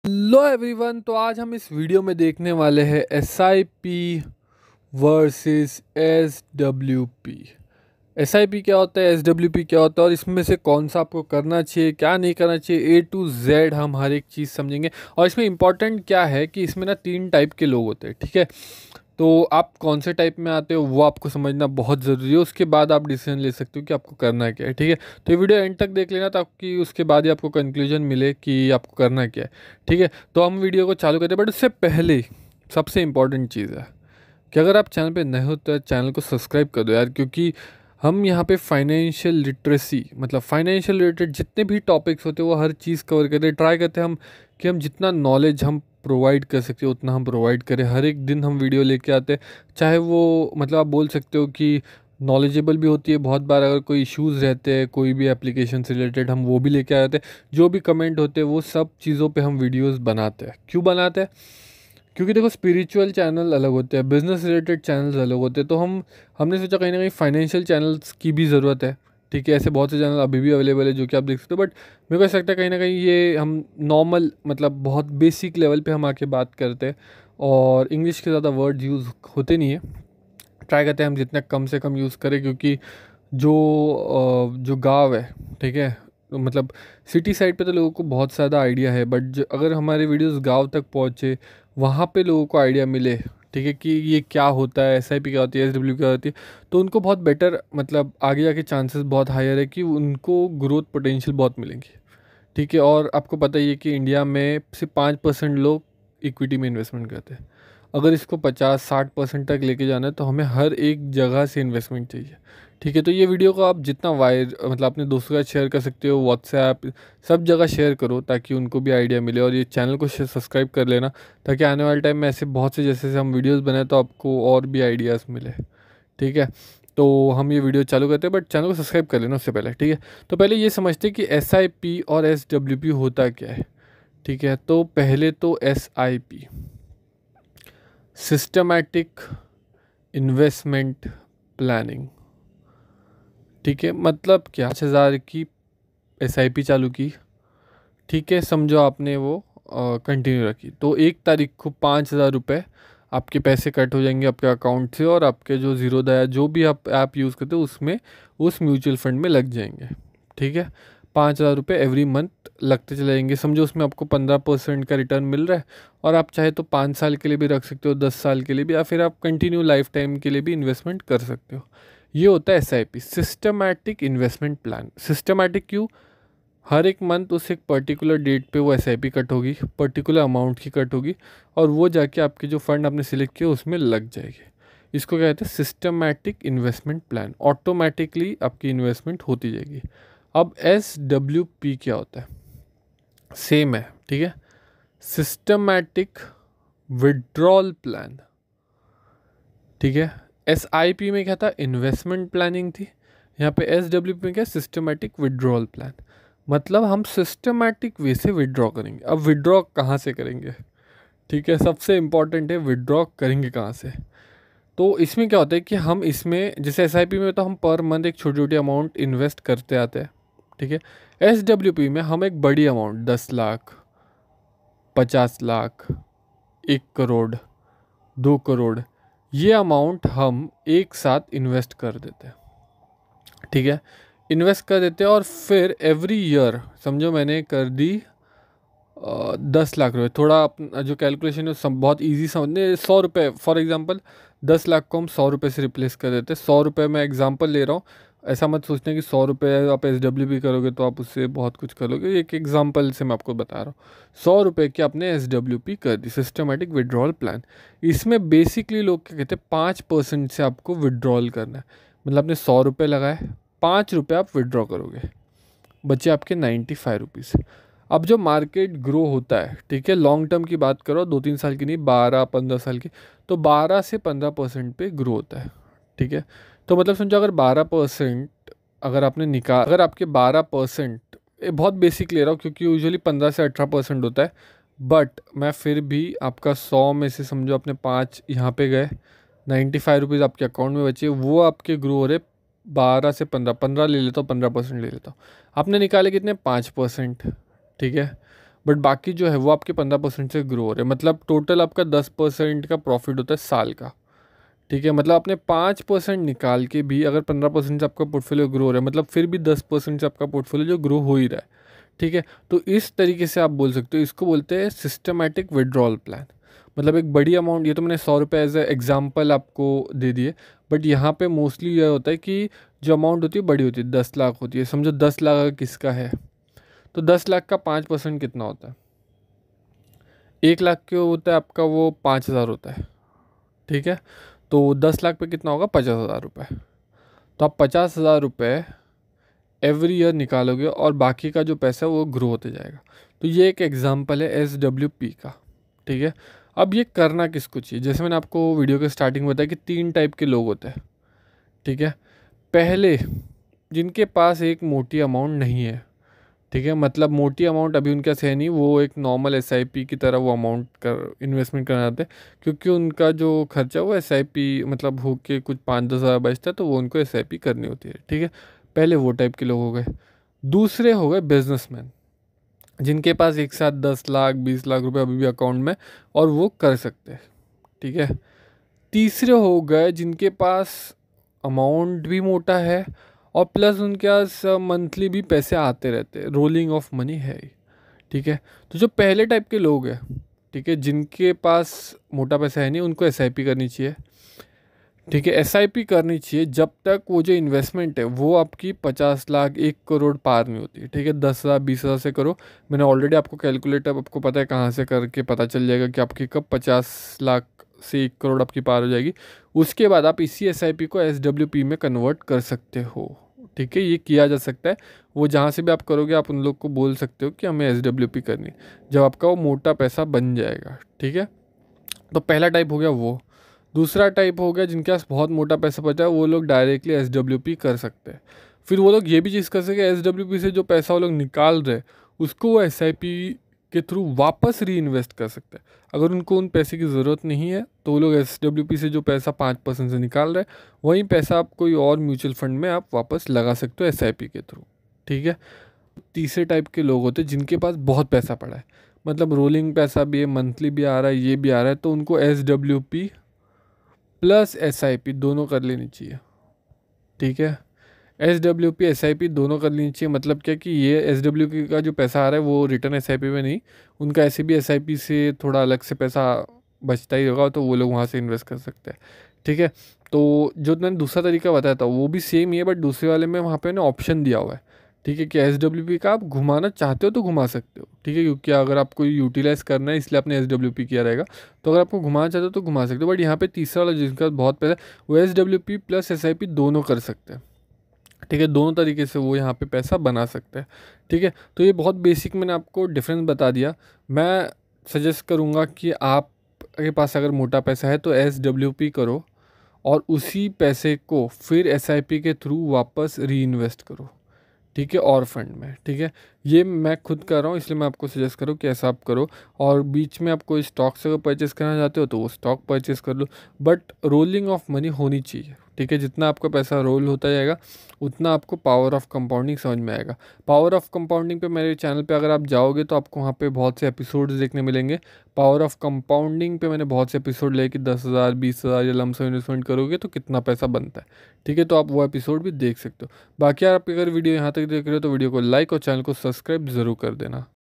Hello everyone. तो आज हम इस वीडियो में देखने वाले हैं SIP वर्सेस SWP। SIP क्या होता है, SWP क्या होता है और इसमें से कौन सा आपको करना चाहिए, क्या नहीं करना चाहिए, A to Z हम हर एक चीज़ समझेंगे। और इसमें इम्पॉर्टेंट क्या है कि इसमें ना 3 टाइप के लोग होते हैं, ठीक है। तो आप कौन से टाइप में आते हो वो आपको समझना बहुत ज़रूरी है। उसके बाद आप डिसीजन ले सकते हो कि आपको करना क्या है, ठीक है। तो ये वीडियो एंड तक देख लेना ताकि उसके बाद ही आपको कंक्लूजन मिले कि आपको करना क्या है, ठीक है। तो हम वीडियो को चालू करते हैं, बट उससे पहले सबसे इम्पॉर्टेंट चीज़ है कि अगर आप चैनल पे नए हो तो चैनल को सब्सक्राइब कर दो यार, क्योंकि हम यहाँ पे फाइनेंशियल लिटरेसी मतलब फाइनेंशियल रिलेटेड जितने भी टॉपिक्स होते हैं वो हर चीज़ कवर करते हैं। ट्राई करते हैं हम कि हम जितना नॉलेज हम प्रोवाइड कर सकते हो उतना हम प्रोवाइड करें। हर एक दिन हम वीडियो लेके आते हैं, चाहे वो मतलब आप बोल सकते हो कि नॉलेजेबल भी होती है। बहुत बार अगर कोई इश्यूज़ रहते हैं कोई भी एप्लीकेशन से रिलेटेड हम वो भी लेके आते हैं। जो भी कमेंट होते हैं वो सब चीज़ों पे हम वीडियोस बनाते हैं। क्यों बनाते हैं? क्योंकि देखो स्पिरिचुअल चैनल अलग होते हैं, बिजनेस रिलेटेड चैनल्स अलग होते हैं। तो हमने सोचा कहीं ना कहीं फाइनेंशियल चैनल्स की भी ज़रूरत है, ठीक है। ऐसे बहुत से चैनल अभी भी अवेलेबल है जो कि आप देख सकते हो, बट मेरे को ऐसा लगता है कहीं ना कहीं ये हम नॉर्मल मतलब बहुत बेसिक लेवल पे हम आके बात करते हैं और इंग्लिश के ज़्यादा वर्ड यूज़ होते नहीं है। ट्राई करते हैं हम जितना कम से कम यूज़ करें, क्योंकि जो गाँव है, ठीक है, मतलब सिटी साइड पे तो लोगों को बहुत ज़्यादा आइडिया है, बट अगर हमारे वीडियोस गांव तक पहुँचे वहाँ पे लोगों को आइडिया मिले, ठीक है, कि ये क्या होता है, SIP क्या होती है, SW क्या होती है, तो उनको बहुत बेटर मतलब आगे जाके चांसेस बहुत हायर है कि उनको ग्रोथ पोटेंशियल बहुत मिलेंगी, ठीक है। और आपको पता ही है कि इंडिया में सिर्फ 5% लोग इक्विटी में इन्वेस्टमेंट करते हैं। अगर इसको 50-60% तक लेके जाना है तो हमें हर एक जगह से इन्वेस्टमेंट चाहिए, ठीक है। तो ये वीडियो को आप जितना वायर मतलब अपने दोस्तों के साथ शेयर कर सकते हो, व्हाट्सएप सब जगह शेयर करो ताकि उनको भी आइडिया मिले। और ये चैनल को सब्सक्राइब कर लेना ताकि आने वाले टाइम में ऐसे बहुत से जैसे हम वीडियोस बनाए तो आपको और भी आइडियाज़ मिले, ठीक है। तो हम ये वीडियो चालू करते हैं, बट चैनल को सब्सक्राइब कर लेना उससे पहले, ठीक है। तो पहले ये समझते हैं कि SIP और SWP होता क्या है, ठीक है। तो पहले तो SIP सिस्टमैटिक इन्वेस्टमेंट प्लानिंग, ठीक है। मतलब क्या, 5,000 की SIP चालू की, ठीक है, समझो आपने वो कंटिन्यू रखी, तो 1 तारीख को 5,000 रुपये आपके पैसे कट हो जाएंगे आपके अकाउंट से और आपके जो ज़ीरोधा या जो भी आप ऐप यूज़ करते हो उसमें उस म्यूचुअल फंड में लग जाएंगे, ठीक है। 5,000 रुपये एवरी मंथ लगते चले जाएंगे। समझो उसमें आपको 15% का रिटर्न मिल रहा है और आप चाहे तो 5 साल के लिए भी रख सकते हो, 10 साल के लिए भी, या फिर आप कंटिन्यू लाइफ टाइम के लिए भी इन्वेस्टमेंट कर सकते हो। ये होता है SIP systematic investment plan. Systematic क्यों? हर एक मंथ उस एक पर्टिकुलर डेट पे वो SIP कट होगी, पर्टिकुलर अमाउंट की कट होगी और वो जाके आपके जो फंड आपने सिलेक्ट किया उसमें लग जाएगी। इसको क्या कहते हैं? Systematic investment plan. ऑटोमेटिकली आपकी इन्वेस्टमेंट होती जाएगी। अब SWP क्या होता है? सेम है, ठीक है, सिस्टमैटिक विड्रॉल प्लान, ठीक है। SIP में क्या था? इन्वेस्टमेंट प्लानिंग थी। यहाँ पे SWP में क्या? Systematic withdrawal plan. मतलब हम सिस्टमैटिक वे से विड्रॉ करेंगे। अब विड्रॉ कहाँ से करेंगे, ठीक है, सबसे इम्पॉर्टेंट है विड्रॉ करेंगे कहाँ से। तो इसमें क्या होता है कि हम इसमें जैसे SIP में तो हम पर मंथ एक छोटी छोटी अमाउंट इन्वेस्ट करते आते हैं, ठीक है। SWP में हम एक बड़ी अमाउंट 10 लाख, 50 लाख, 1 करोड़, 2 करोड़, ये अमाउंट हम एक साथ इन्वेस्ट कर देते हैं, ठीक है। इन्वेस्ट कर देते हैं और फिर एवरी ईयर समझो मैंने कर दी 10 लाख रुपये। थोड़ा अपना जो कैलकुलेशन है सब बहुत इजी समझने, 100 रुपये फॉर एग्जांपल, 10 लाख को हम 100 रुपये से रिप्लेस कर देते हैं। 100 रुपये मैं एग्जांपल ले रहा हूँ, ऐसा मत सोचने कि 100 रुपये आप SWP करोगे तो आप उससे बहुत कुछ करोगे। एक एग्जांपल से मैं आपको बता रहा हूँ। 100 रुपये की आपने SWP कर दी, सिस्टमेटिक विड्रॉल प्लान। इसमें बेसिकली लोग क्या कहते हैं, 5% से आपको विड्रॉल करना है। मतलब आपने 100 रुपये लगाए, 5 रुपये आप विड्रॉ करोगे, बचे आपके 95 रुपीज़। अब जो मार्केट ग्रो होता है, ठीक है, लॉन्ग टर्म की बात करो, 2-3 साल की नहीं, 12-15 साल की, तो 12 से 15% पे ग्रो होता है, ठीक है। तो मतलब समझो अगर 12% अगर आपने निकाल, अगर आपके 12%, बहुत बेसिक ले रहा हूँ क्योंकि यूजुअली 15 से 18% होता है, बट मैं फिर भी आपका 100 में से समझो अपने 5 यहाँ पे गए, 95 रुपीज़ आपके अकाउंट में बचे, वो आपके ग्रो हो रहे 12 से 15 ले लेता हूँ, 15% ले लेता हूँ। आपने निकाले कितने? 5%, ठीक है। बट बाकी जो है वो आपके 15% से ग्रो हो रहे हैं। मतलब टोटल आपका 10% का प्रॉफिट होता है साल का, ठीक है। मतलब आपने 5% निकाल के भी अगर 15% से आपका पोर्टफोलियो ग्रो हो रहा है, मतलब फिर भी 10% से आपका पोर्टफोलियो जो ग्रो हो ही रहा है, ठीक है। तो इस तरीके से आप बोल सकते हो, इसको बोलते हैं सिस्टमैटिक विड्रॉल प्लान। मतलब एक बड़ी अमाउंट, ये तो मैंने 100 रुपये एज ए एग्जाम्पल आपको दे दिए, बट यहाँ पे मोस्टली यह होता है कि जो अमाउंट होती है बड़ी होती है, 10 लाख होती है। समझो 10 लाख अगर किसका है तो 10 लाख का 5% कितना होता है, 1 लाख के होता है आपका वो 5,000 होता है, ठीक है। तो 10 लाख पे कितना होगा, 50,000 रुपये। तो आप 50,000 रुपये एवरी ईयर निकालोगे और बाकी का जो पैसा है वो ग्रो होते जाएगा। तो ये एक एग्जांपल है SWP का, ठीक है। अब ये करना किसको चाहिए, जैसे मैंने आपको वीडियो के स्टार्टिंग में बताया कि 3 टाइप के लोग होते हैं, ठीक है। पहले जिनके पास एक मोटी अमाउंट नहीं है, ठीक है, मतलब मोटी अमाउंट अभी उनके पास है नहीं, वो एक नॉर्मल SIP की तरह वो अमाउंट कर इन्वेस्टमेंट करना चाहते हैं, क्योंकि उनका जो खर्चा वो SIP मतलब हो के कुछ 5-10 हज़ार बचता है, तो वो उनको SIP करनी होती है, ठीक है। पहले वो टाइप के लोग हो गए। दूसरे हो गए बिजनेसमैन, जिनके पास एक साथ 10 लाख 20 लाख रुपए अभी भी अकाउंट में और वो कर सकते हैं, ठीक है। तीसरे हो गए जिनके पास अमाउंट भी मोटा है और प्लस उनके पास मंथली भी पैसे आते रहते हैं, रोलिंग ऑफ मनी है ही, ठीक है। तो जो पहले टाइप के लोग हैं, ठीक है, जिनके पास मोटा पैसा है नहीं, उनको SIP करनी चाहिए, ठीक है। SIP करनी चाहिए जब तक वो जो इन्वेस्टमेंट है वो आपकी 50 लाख 1 करोड़ पार नहीं होती, ठीक है। 10,000 20,000 से करो। मैंने ऑलरेडी आपको कैलकुलेटर आपको पता है कहाँ से करके पता चल जाएगा कि आपकी कब 50 लाख से 1 करोड़ आपकी पार हो जाएगी। उसके बाद आप इसी SIP को SWP में कन्वर्ट कर सकते हो, ठीक है। ये किया जा सकता है, वो जहाँ से भी आप करोगे आप उन लोग को बोल सकते हो कि हमें SWP करनी, जब आपका वो मोटा पैसा बन जाएगा, ठीक है। तो पहला टाइप हो गया वो। दूसरा टाइप हो गया जिनके पास बहुत मोटा पैसा बचा है, वो लोग डायरेक्टली SWP कर सकते हैं। फिर वो लोग ये भी चीज़ कर सकते हैं, SWP से जो पैसा वो लोग निकाल रहे हैं उसको वो SIP के थ्रू वापस री इन्वेस्ट कर सकते हैं। अगर उनको उन पैसे की ज़रूरत नहीं है तो वो लोग SWP से जो पैसा 5% से निकाल रहे हैं वही पैसा आप कोई और म्यूचुअल फंड में आप वापस लगा सकते हो SIP के थ्रू, ठीक है। तीसरे टाइप के लोग होते हैं जिनके पास बहुत पैसा पड़ा है, मतलब रोलिंग पैसा भी है, मंथली भी आ रहा है, ये भी आ रहा है, तो उनको SWP प्लस SIP दोनों कर लेनी चाहिए, ठीक है। SWP SIP दोनों कर लेनी चाहिए। मतलब क्या कि ये SWP का जो पैसा आ रहा है वो रिटर्न SIP में नहीं, उनका ऐसे भी SIP से थोड़ा अलग से पैसा बचता ही होगा, तो वो लोग वहाँ से इन्वेस्ट कर सकते हैं, ठीक है। तो जो मैंने दूसरा तरीका बताया था वो भी सेम ही है, बट दूसरे वाले में वहाँ पे ना ऑप्शन दिया हुआ है, ठीक है, कि SWP का आप घुमाना चाहते हो तो घुमा सकते हो, ठीक है, क्योंकि अगर आपको यूटिलाइज़ करना है इसलिए आपने SWP किया रहेगा, तो अगर आपको घुमाना चाहते हो तो घुमा सकते हो। बट यहाँ पे तीसरा वाला जिसका बहुत पैसा है वो SWP प्लस SIP दोनों कर सकते हैं, ठीक है। दोनों तरीके से वो यहाँ पे पैसा बना सकते हैं, ठीक है। तो ये बहुत बेसिक मैंने आपको डिफरेंस बता दिया। मैं सजेस्ट करूँगा कि आप के पास अगर मोटा पैसा है तो SWP करो और उसी पैसे को फिर SIP के थ्रू वापस री इन्वेस्ट करो, ठीक है, और फंड में, ठीक है। ये मैं खुद कर रहा हूँ इसलिए मैं आपको सजेस्ट करूँ कि ऐसा आप करो। और बीच में आप कोई स्टॉक से अगर परचेस करना चाहते हो तो वो स्टॉक परचेस कर लो, बट रोलिंग ऑफ मनी होनी चाहिए, ठीक है। जितना आपका पैसा रोल होता जाएगा उतना आपको पावर ऑफ कंपाउंडिंग समझ में आएगा। पावर ऑफ कंपाउंडिंग पे मेरे चैनल पे अगर आप जाओगे तो आपको वहाँ पे बहुत से एपिसोड्स देखने मिलेंगे। पावर ऑफ कंपाउंडिंग पे मैंने बहुत से एपिसोड लिए कि 10,000 20,000 या लमसम इन्वेस्टमेंट करोगे तो कितना पैसा बनता है, ठीक है। तो आप वो एपिसोड भी देख सकते हो। बाकी आप अगर वीडियो यहाँ तक देख रहे हो तो वीडियो को लाइक और चैनल को सब्सक्राइब ज़रूर कर देना।